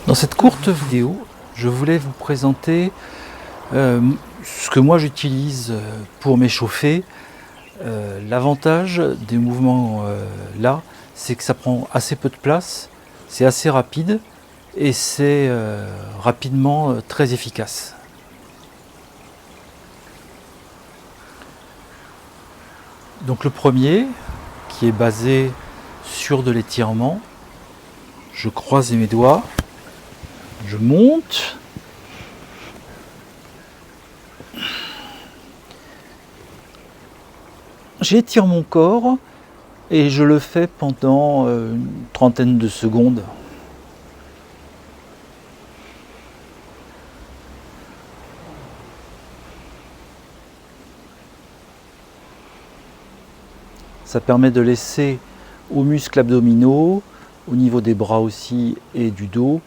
Dans cette courte vidéo, je voulais vous présenter ce que moi j'utilise pour m'échauffer. L'avantage des mouvements là, c'est que ça prend assez peu de place, c'est assez rapide et c'est rapidement très efficace. Donc le premier, qui est basé sur de l'étirement, je croise mes doigts, je monte, j'étire mon corps et je le fais pendant une trentaine de secondes. Ça permet de laisser aux muscles abdominaux, au niveau des bras aussi et du dos,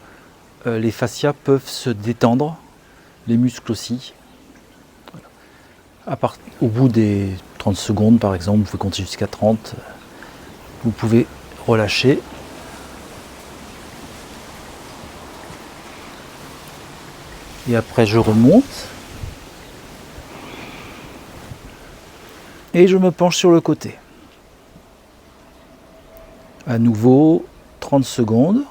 les fascias peuvent se détendre, les muscles aussi. Au bout des 30 secondes par exemple, vous pouvez compter jusqu'à 30, vous pouvez relâcher. Et après je remonte. Et je me penche sur le côté. À nouveau, 30 secondes.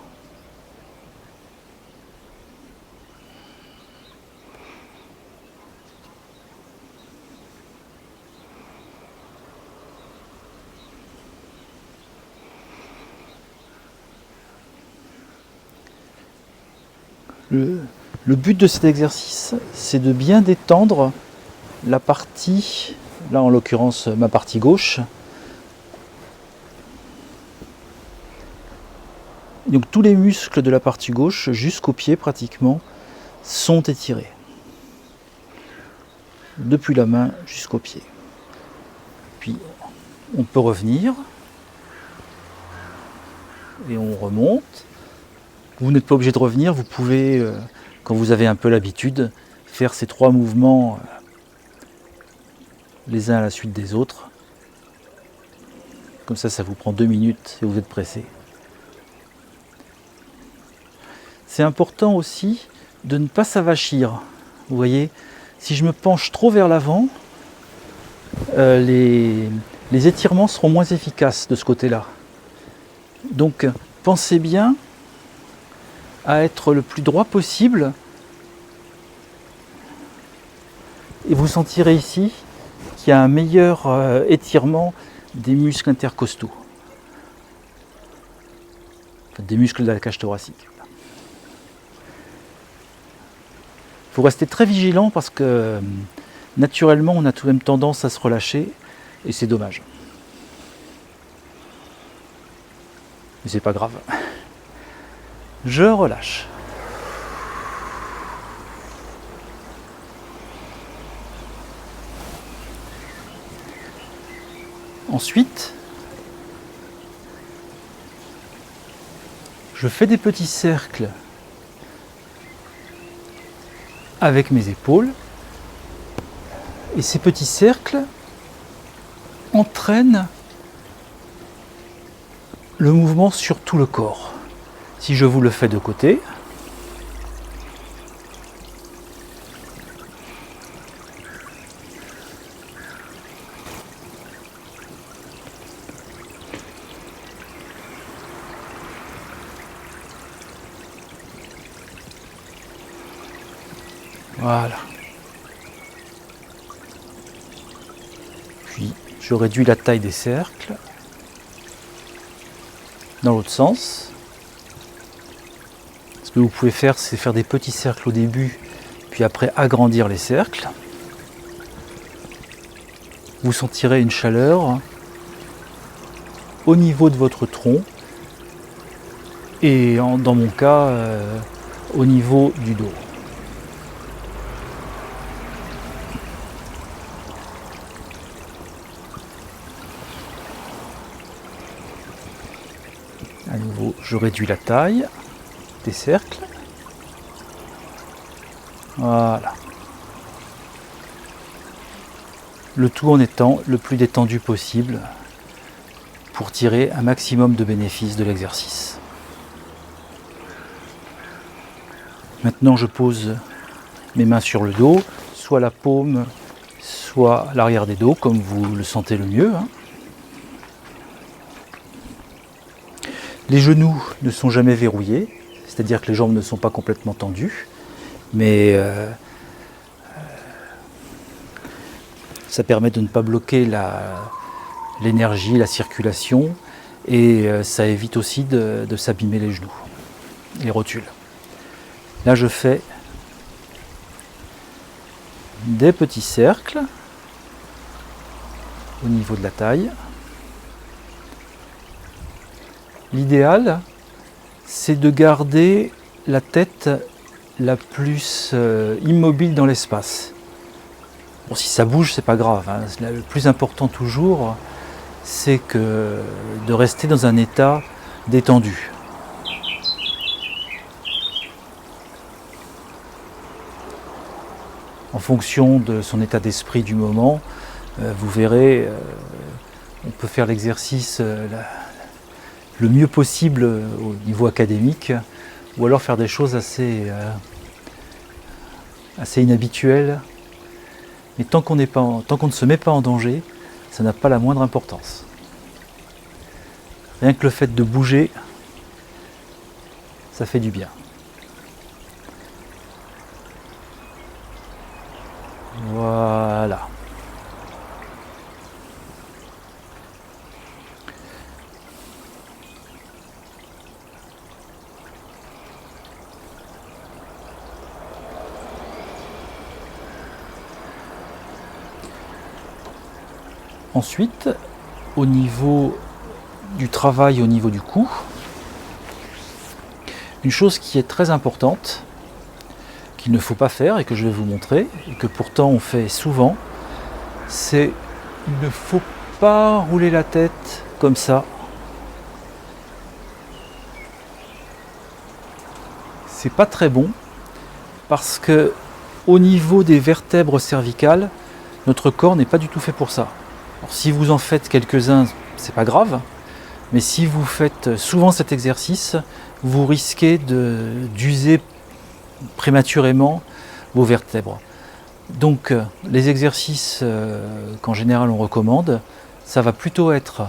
Le but de cet exercice, c'est de bien détendre la partie, là en l'occurrence ma partie gauche. Donc tous les muscles de la partie gauche jusqu'aux pieds pratiquement sont étirés. Depuis la main jusqu'aux pieds. Puis on peut revenir et on remonte. Vous n'êtes pas obligé de revenir, vous pouvez, quand vous avez un peu l'habitude, faire ces trois mouvements les uns à la suite des autres. Comme ça vous prend 2 minutes et vous êtes pressé. C'est important aussi de ne pas s'avachir. Vous voyez, si je me penche trop vers l'avant, les étirements seront moins efficaces de ce côté-là. Donc pensez bien à être le plus droit possible et vous sentirez ici qu'il y a un meilleur étirement des muscles intercostaux, enfin, des muscles de la cage thoracique. Il faut rester très vigilant parce que naturellement on a tout de même tendance à se relâcher et c'est dommage. Mais c'est pas grave. Je relâche. Ensuite, je fais des petits cercles avec mes épaules. Et ces petits cercles entraînent le mouvement sur tout le corps. Si je vous le fais de côté, voilà. Puis je réduis la taille des cercles dans l'autre sens. Ce que vous pouvez faire, c'est faire des petits cercles au début, puis après agrandir les cercles. Vous sentirez une chaleur au niveau de votre tronc et dans mon cas au niveau du dos. À nouveau, je réduis la taille des cercles. Voilà. Le tout en étant le plus détendu possible pour tirer un maximum de bénéfices de l'exercice. Maintenant je pose mes mains sur le dos, soit la paume, soit l'arrière des dos, comme vous le sentez le mieux. Les genoux ne sont jamais verrouillés, c'est-à-dire que les jambes ne sont pas complètement tendues, mais ça permet de ne pas bloquer l'énergie, la circulation, et ça évite aussi de s'abîmer les genoux, les rotules. Là je fais des petits cercles au niveau de la taille. L'idéal, c'est de garder la tête la plus immobile dans l'espace. Bon, si ça bouge, c'est pas grave, hein. Le plus important toujours, c'est de rester dans un état détendu. En fonction de son état d'esprit du moment, vous verrez, on peut faire l'exercice le mieux possible au niveau académique, ou alors faire des choses assez inhabituelles. Mais tant qu'on ne se met pas en danger, ça n'a pas la moindre importance. Rien que le fait de bouger, ça fait du bien. Voilà. Ensuite, au niveau du travail, au niveau du cou, une chose qui est très importante, qu'il ne faut pas faire et que je vais vous montrer, et que pourtant on fait souvent, c'est il ne faut pas rouler la tête comme ça. C'est pas très bon parce que au niveau des vertèbres cervicales, notre corps n'est pas du tout fait pour ça. Alors, si vous en faites quelques-uns, c'est pas grave, mais si vous faites souvent cet exercice, vous risquez d'user prématurément vos vertèbres. Donc les exercices qu'en général on recommande, ça va plutôt être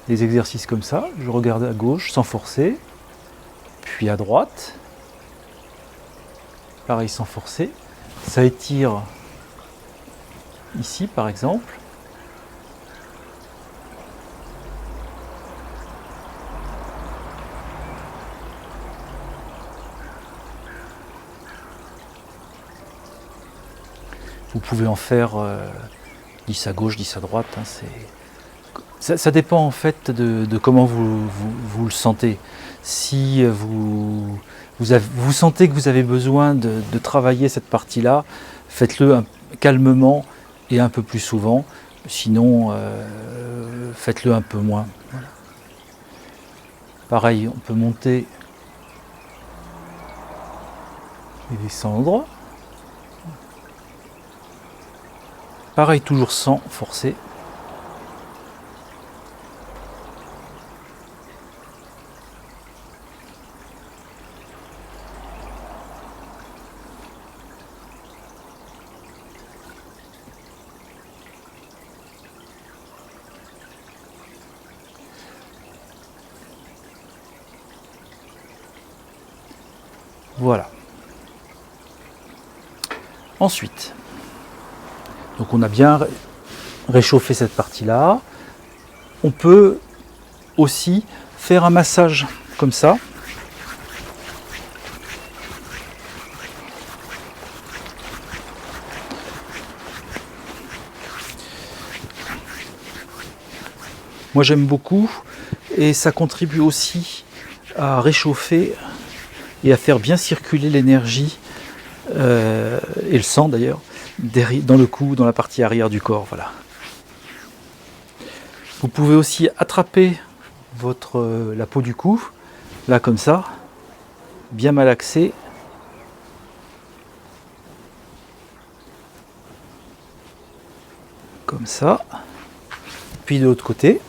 des exercices comme ça. Je regarde à gauche sans forcer, puis à droite, pareil sans forcer. Ça étire ici par exemple. Vous pouvez en faire 10 à gauche, 10 à droite. Hein, ça dépend en fait de comment vous le sentez. Si vous sentez que vous avez besoin de travailler cette partie-là, faites-le calmement et un peu plus souvent. Sinon, faites-le un peu moins. Voilà. Pareil, on peut monter et descendre. Pareil, toujours sans forcer. Voilà. Ensuite, donc on a bien réchauffé cette partie-là. On peut aussi faire un massage comme ça. Moi j'aime beaucoup et ça contribue aussi à réchauffer et à faire bien circuler l'énergie et le sang d'ailleurs dans le cou, dans la partie arrière du corps. Voilà. Vous pouvez aussi attraper la peau du cou, là comme ça, bien malaxer. Comme ça. Puis de l'autre côté.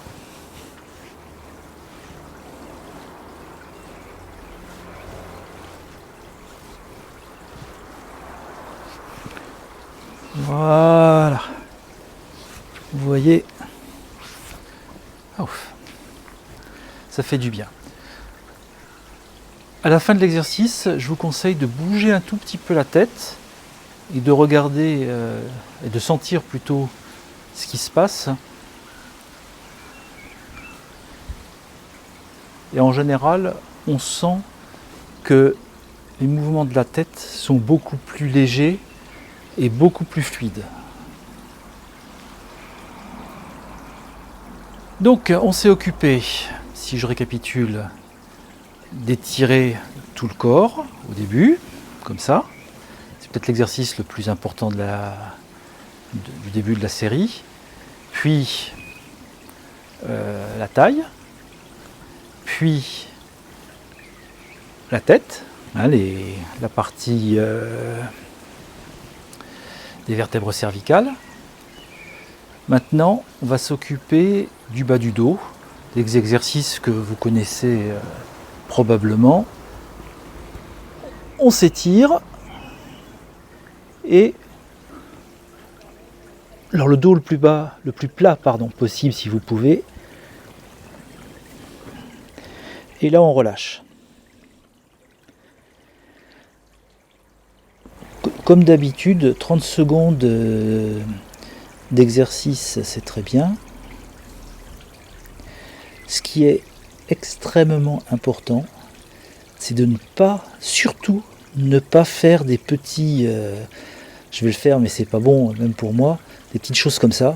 voyez, ouf, ça fait du bien. À la fin de l'exercice, je vous conseille de bouger un tout petit peu la tête et de regarder et de sentir plutôt ce qui se passe. Et en général, on sent que les mouvements de la tête sont beaucoup plus légers et beaucoup plus fluides. Donc on s'est occupé, si je récapitule, d'étirer tout le corps au début, comme ça. C'est peut-être l'exercice le plus important du début de la série. Puis la taille, puis la tête, hein, la partie des vertèbres cervicales. Maintenant, on va s'occuper du bas du dos, des exercices que vous connaissez probablement. On s'étire et alors le dos le plus plat possible si vous pouvez. Et là on relâche. Comme d'habitude, 30 secondes d'exercice, c'est très bien. Ce qui est extrêmement important, c'est de surtout ne pas faire des petits, je vais le faire mais c'est pas bon même pour moi, des petites choses comme ça.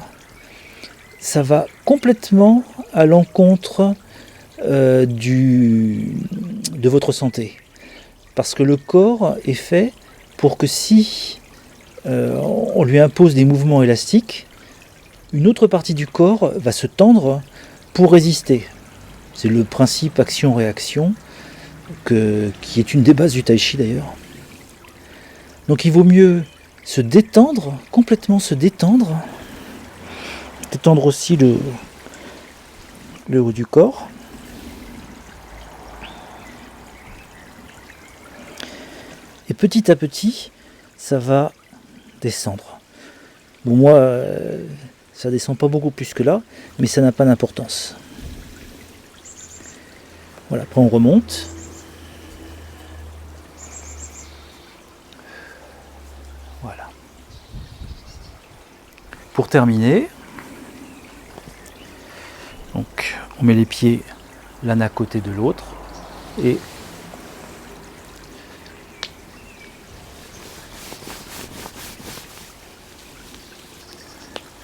Ça va complètement à l'encontre de votre santé. Parce que le corps est fait pour que si on lui impose des mouvements élastiques, une autre partie du corps va se tendre pour résister. C'est le principe action-réaction qui est une des bases du tai chi d'ailleurs. Donc il vaut mieux se détendre, complètement se détendre aussi le haut du corps. Et petit à petit, ça va descendre. Bon, moi, ça descend pas beaucoup plus que là, mais ça n'a pas d'importance. Voilà, après on remonte. Voilà. Pour terminer, donc on met les pieds l'un à côté de l'autre et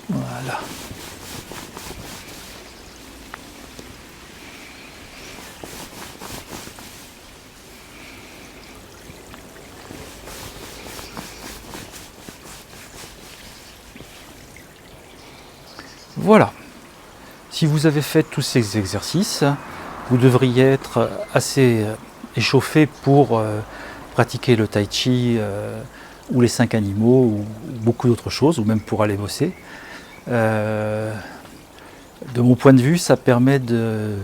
voilà. Voilà. Si vous avez fait tous ces exercices, vous devriez être assez échauffé pour pratiquer le tai chi ou les 5 animaux ou beaucoup d'autres choses, ou même pour aller bosser. De mon point de vue, ça permet de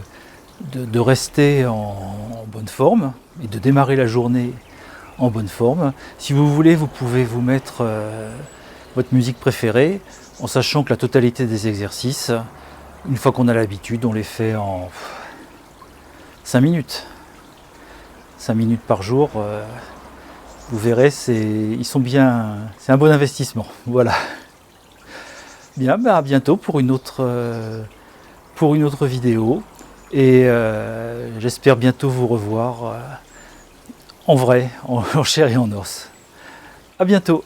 rester en bonne forme et de démarrer la journée en bonne forme. Si vous voulez, vous pouvez vous mettre votre musique préférée, en sachant que la totalité des exercices, une fois qu'on a l'habitude, on les fait en 5 minutes. 5 minutes par jour, vous verrez, c'est un bon investissement. Voilà. Bien, bah à bientôt pour une autre vidéo. Et j'espère bientôt vous revoir en vrai, en chair et en os. À bientôt.